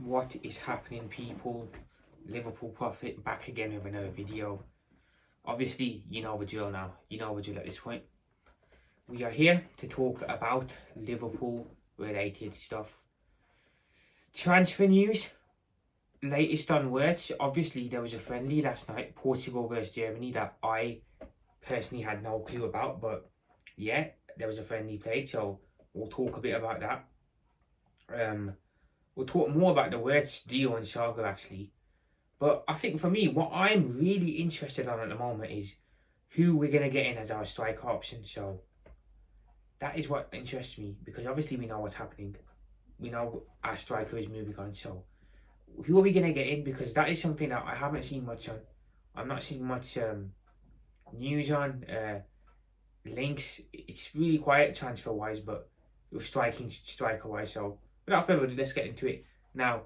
What is happening, people? Liverpool Prophet back again with another video. Obviously, you know the drill now. You know the drill at this point. We are here to talk about Liverpool related stuff. Transfer news. Latest on words. Obviously, there was a friendly last night, Portugal versus Germany, that I personally had no clue about. But yeah, there was a friendly played, so we'll talk a bit about that. We'll talk more about the words deal and Saga actually. But I think for me, what I'm really interested on at the moment is who we're going to get in as our striker option. So that is what interests me, because obviously we know what's happening. We know our striker is moving on. So who are we going to get in? Because that is something that I haven't seen much on. I'm not seeing much news on, links. It's really quiet transfer wise, but it was striker wise. So without further ado, let's get into it. Now,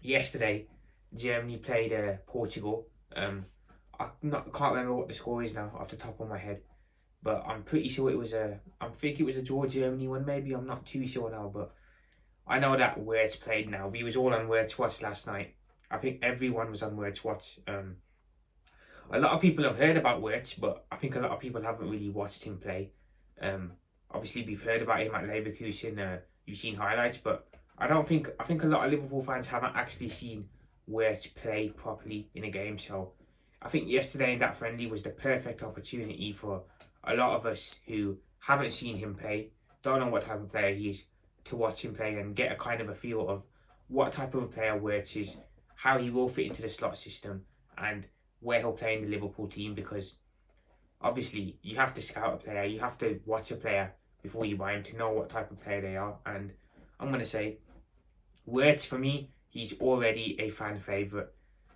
yesterday, Germany played Portugal. I can't remember what the score is now off the top of my head, but I'm pretty sure it was I think it was a draw. Germany one, maybe. I'm not too sure now, but I know that Words played now. We was all on Words Watch last night. I think everyone was on Words Watch. A lot of people have heard about Words, but I think a lot of people haven't really watched him play. Obviously we've heard about him at Leverkusen. You've seen highlights, but I think a lot of Liverpool fans haven't actually seen Wirtz play properly in a game. So I think yesterday in that friendly was the perfect opportunity for a lot of us who haven't seen him play, don't know what type of player he is, to watch him play and get a kind of a feel of what type of a player Wirtz is, how he will fit into the slot system, and where he'll play in the Liverpool team. Because obviously you have to scout a player, you have to watch a player before you buy him to know what type of player they are. And I'm going to say, Wirtz for me, he's already a fan favourite.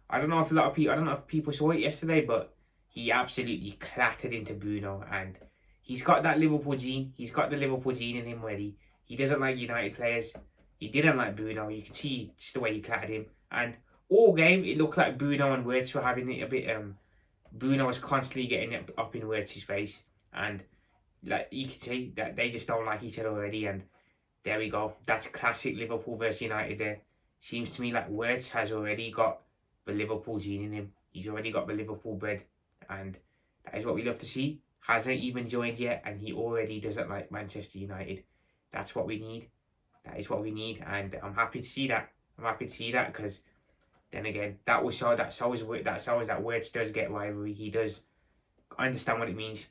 I don't know if people saw it yesterday, but he absolutely clattered into Bruno, and he's got that Liverpool gene. He's got the Liverpool gene in him where he doesn't like United players. He didn't like Bruno. You can see just the way he clattered him. And all game, it looked like Bruno and Wirtz were having it a bit. Bruno was constantly getting it up in Wirtz's face, and like you can see that they just don't like each other already. And there we go. That's classic Liverpool versus United there. Seems to me like Wirtz has already got the Liverpool gene in him. He's already got the Liverpool bread, and that is what we love to see. Hasn't even joined yet, and he already doesn't like Manchester United. That's what we need. That is what we need, and I'm happy to see that. I'm happy to see that, because then again, that will show that Wirtz does get rivalry. He does understand what it means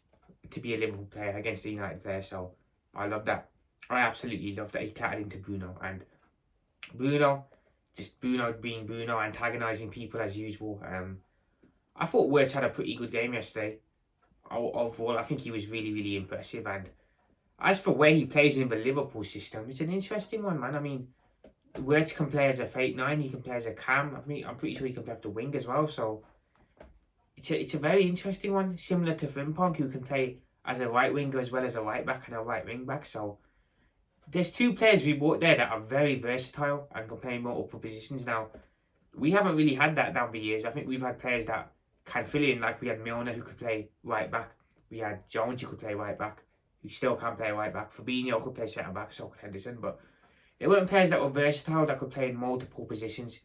to be a Liverpool player against a United player. So I love that. I absolutely love that he clattered into Bruno, and Bruno being Bruno, antagonising people as usual. I thought Wirtz had a pretty good game yesterday. Overall, I think he was really, really impressive. And as for where he plays in the Liverpool system, it's an interesting one, man. I mean, Wirtz can play as a fake nine, he can play as a cam. I mean, I'm pretty sure he can play off the wing as well. So it's a very interesting one, similar to Frimpong, who can play as a right winger as well as a right back and a right wing back. So there's two players we bought there that are very versatile and can play in multiple positions. Now, we haven't really had that down the years. I think we've had players that can fill in, like we had Milner, who could play right back. We had Jones, who could play right back, who still can play right back. Fabinho could play centre back, so could Henderson. But there weren't players that were versatile, that could play in multiple positions.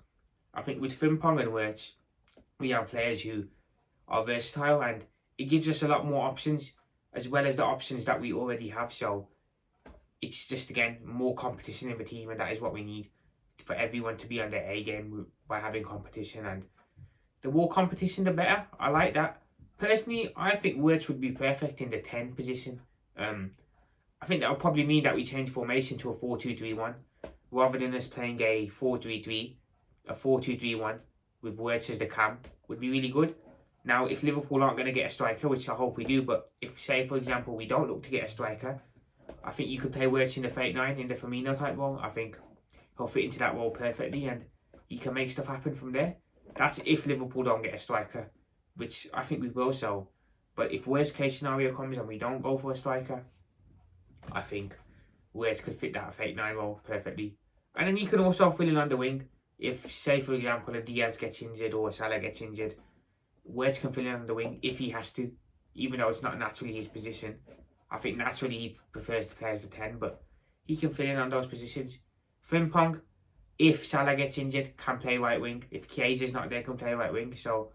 I think with Frimpong and Wirtz, we have players who are versatile, and it gives us a lot more options, as well as the options that we already have. So it's just, again, more competition in the team, and that is what we need, for everyone to be on their A game by having competition. And the more competition, the better. I like that. Personally, I think Wirtz would be perfect in the 10 position. I think that would probably mean that we change formation to a 4-2-3-1, rather than us playing a 4-3-3, a 4-2-3-1 with Wirtz as the cam would be really good. Now, if Liverpool aren't going to get a striker, which I hope we do, but if, say, for example, we don't look to get a striker, I think you could play Wirtz in the fake nine, in the Firmino type role. I think he'll fit into that role perfectly, and he can make stuff happen from there. That's if Liverpool don't get a striker, which I think we will. So, but if worst case scenario comes and we don't go for a striker, I think Wirtz could fit that fake nine role perfectly. And then he can also fill in on the wing. If, say, for example, a Diaz gets injured or a Salah gets injured, Wirtz can fill in on the wing if he has to, even though it's not naturally his position. I think naturally he prefers to play as the 10, but he can fill in on those positions. Frimpong, if Salah gets injured, can play right wing. If Chiesa's not there, can play right wing. So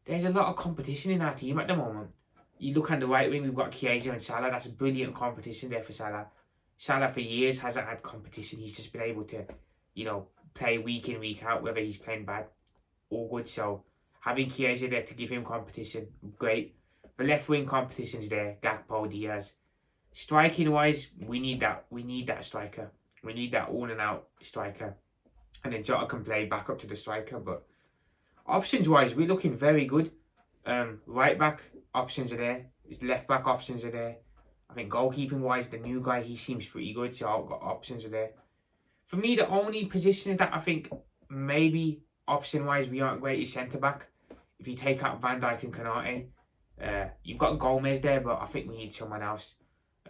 there's a lot of competition in our team at the moment. You look on the right wing, we've got Chiesa and Salah. That's a brilliant competition there for Salah. Salah for years hasn't had competition. He's just been able to, play week in, week out, whether he's playing bad or good. So having Chiesa there to give him competition, great. The left wing competition's there, Gakpo, Diaz. Striking wise, we need that. We need that striker. We need that all and out striker. And then Jota can play back up to the striker. But options wise, we're looking very good. Right back options are there. His left back options are there. I think goalkeeping wise, the new guy, he seems pretty good. So I've got options are there. For me, the only positions that I think maybe option wise we aren't great is centre back. If you take out Van Dijk and Konate, you've got Gomez there, but I think we need someone else.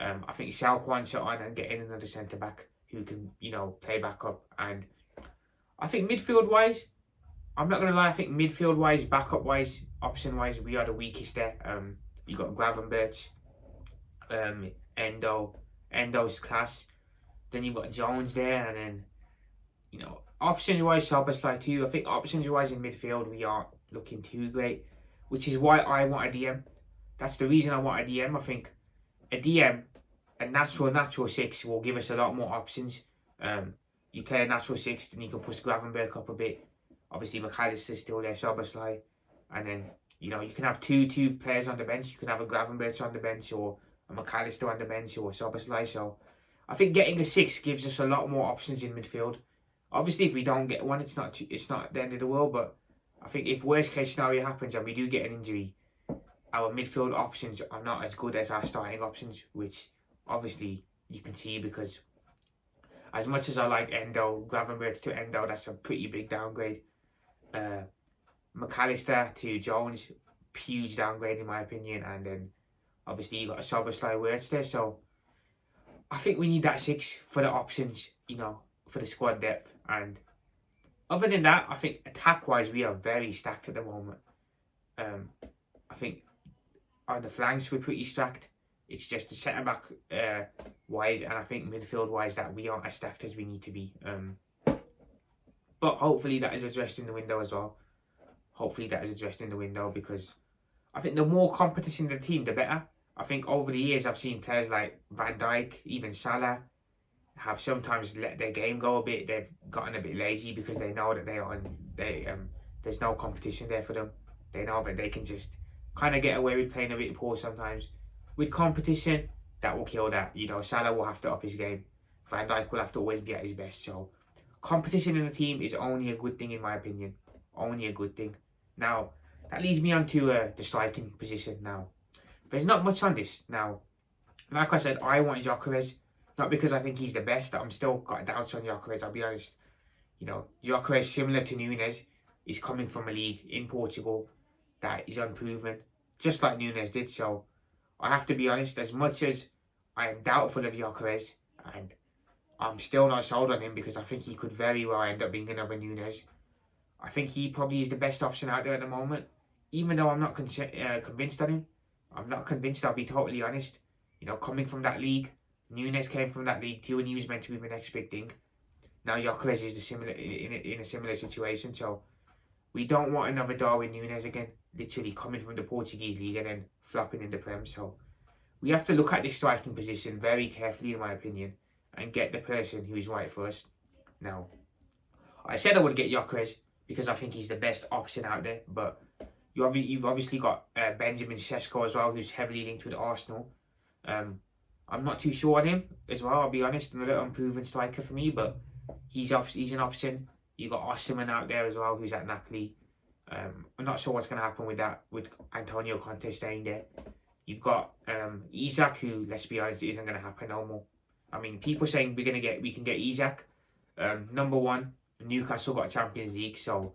I think Salquan sit on and get in another centre back who can, play back up. And I think midfield wise, I'm not gonna lie, I think midfield wise, backup wise, option wise, we are the weakest there. You got Gravenberch, Endo's class. Then you've got Jones there, and then options wise, Szoboszlai too. I think options wise in midfield we aren't looking too great, which is why I want a DM. That's the reason I want a DM. I think a DM, a natural six, will give us a lot more options. You play a natural six, then you can push Gravenberch up a bit. Obviously, McAllister's still there, Szoboszlai, and then you can have two players on the bench. You can have a Gravenberch on the bench, or a McAllister on the bench, or Szoboszlai. So I think getting a six gives us a lot more options in midfield. Obviously, if we don't get one, it's not the end of the world. But I think if worst case scenario happens and we do get an injury, our midfield options are not as good as our starting options, which obviously you can see, because as much as I like Gravenberch to Endo, that's a pretty big downgrade. McAllister to Jones, huge downgrade in my opinion. And then obviously you got a Szoboszlai Wirtz there. So I think we need that six for the options, for the squad depth. And other than that, I think attack-wise, we are very stacked at the moment. I think on the flanks, we're pretty stacked. It's just the centre-back wise, and I think midfield-wise, that we aren't as stacked as we need to be. But hopefully that is addressed in the window as well. Hopefully that is addressed in the window, because I think the more competition in the team, the better. I think over the years, I've seen players like Van Dijk, even Salah, have sometimes let their game go a bit. They've gotten a bit lazy because they know that there's no competition there for them. They know that they can just kind of get away with playing a bit poor sometimes. With competition, that will kill that. Salah will have to up his game. Van Dijk will have to always be at his best. So competition in the team is only a good thing in my opinion. Only a good thing. Now, that leads me on to the striking position now. There's not much on this. Now, like I said, I want Gyökeres. Not because I think he's the best. I'm still got doubts on Gyökeres, I'll be honest. Gyökeres, similar to Nunes, is coming from a league in Portugal that is unproven, just like Nunes did. So I have to be honest, as much as I am doubtful of Gyökeres, and I'm still not sold on him because I think he could very well end up being another Nunes, I think he probably is the best option out there at the moment. Even though I'm not convinced on him. I'm not convinced, I'll be totally honest. Coming from that league, Nunes came from that league too, and he was meant to be the next big thing. Now Gyökeres is in a similar situation, so we don't want another Darwin Nunes again, literally coming from the Portuguese league and then flopping in the Prem. So we have to look at this striking position very carefully, in my opinion, and get the person who is right for us. Now, I said I would get Gyökeres because I think he's the best option out there, but you've obviously got Benjamin Sesko as well, who's heavily linked with Arsenal. I'm not too sure on him as well, I'll be honest. Another unproven striker for me, but he's an option. You got Osimhen out there as well, who's at Napoli. I'm not sure what's going to happen with that, with Antonio Conte staying there. You've got Isak, who, let's be honest, isn't going to happen no more. I mean, people saying we can get Isak. Number one, Newcastle got Champions League, so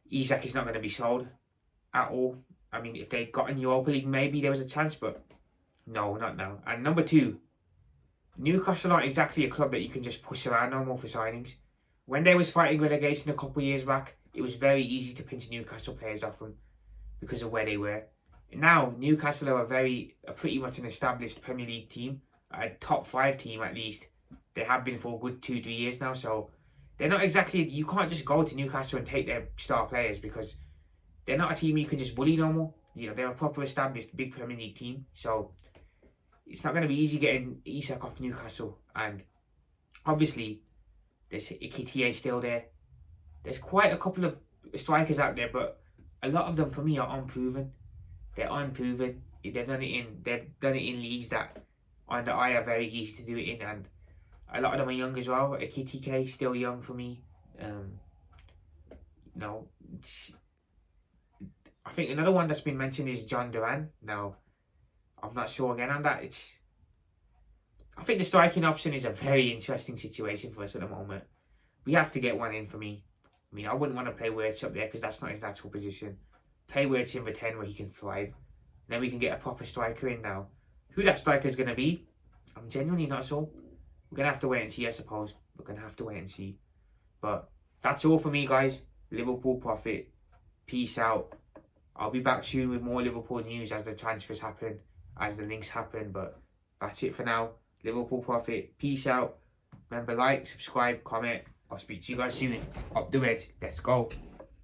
Isak is not going to be sold at all. I mean, if they got in Europa League, maybe there was a chance, but no, not now. And number two, Newcastle aren't exactly a club that you can just push around no more for signings. When they was fighting relegation a couple of years back, it was very easy to pinch Newcastle players off them because of where they were. Now, Newcastle are pretty much an established Premier League team, a top 5 team at least. They have been for a good 2-3 years now, so they're not exactly. You can't just go to Newcastle and take their star players because they're not a team you can just bully no more. You know, they're a proper established big Premier League team. So it's not going to be easy getting Isak off Newcastle. And obviously, there's Iketiah still there. There's quite a couple of strikers out there, but a lot of them for me are unproven. They're unproven. They've done it in leagues that on the eye are very easy to do it in, and a lot of them are young as well. Iketiah still young for me. No, I think another one that's been mentioned is John Duran. Now, I'm not sure again on that. I think the striking option is a very interesting situation for us at the moment. We have to get one in for me. I mean, I wouldn't want to play Wirtz up there because that's not his natural position. Play Wirtz in the 10 where he can thrive. Then we can get a proper striker in now. Who that striker is going to be, I'm genuinely not sure. We're going to have to wait and see, I suppose. We're going to have to wait and see. But that's all for me, guys. Liverpool Prophet. Peace out. I'll be back soon with more Liverpool news as the transfers happen, as the links happen. But that's it for now. Liverpool Prophet. Peace out. Remember, like, subscribe, comment. I'll speak to you guys soon. Up the Reds. Let's go.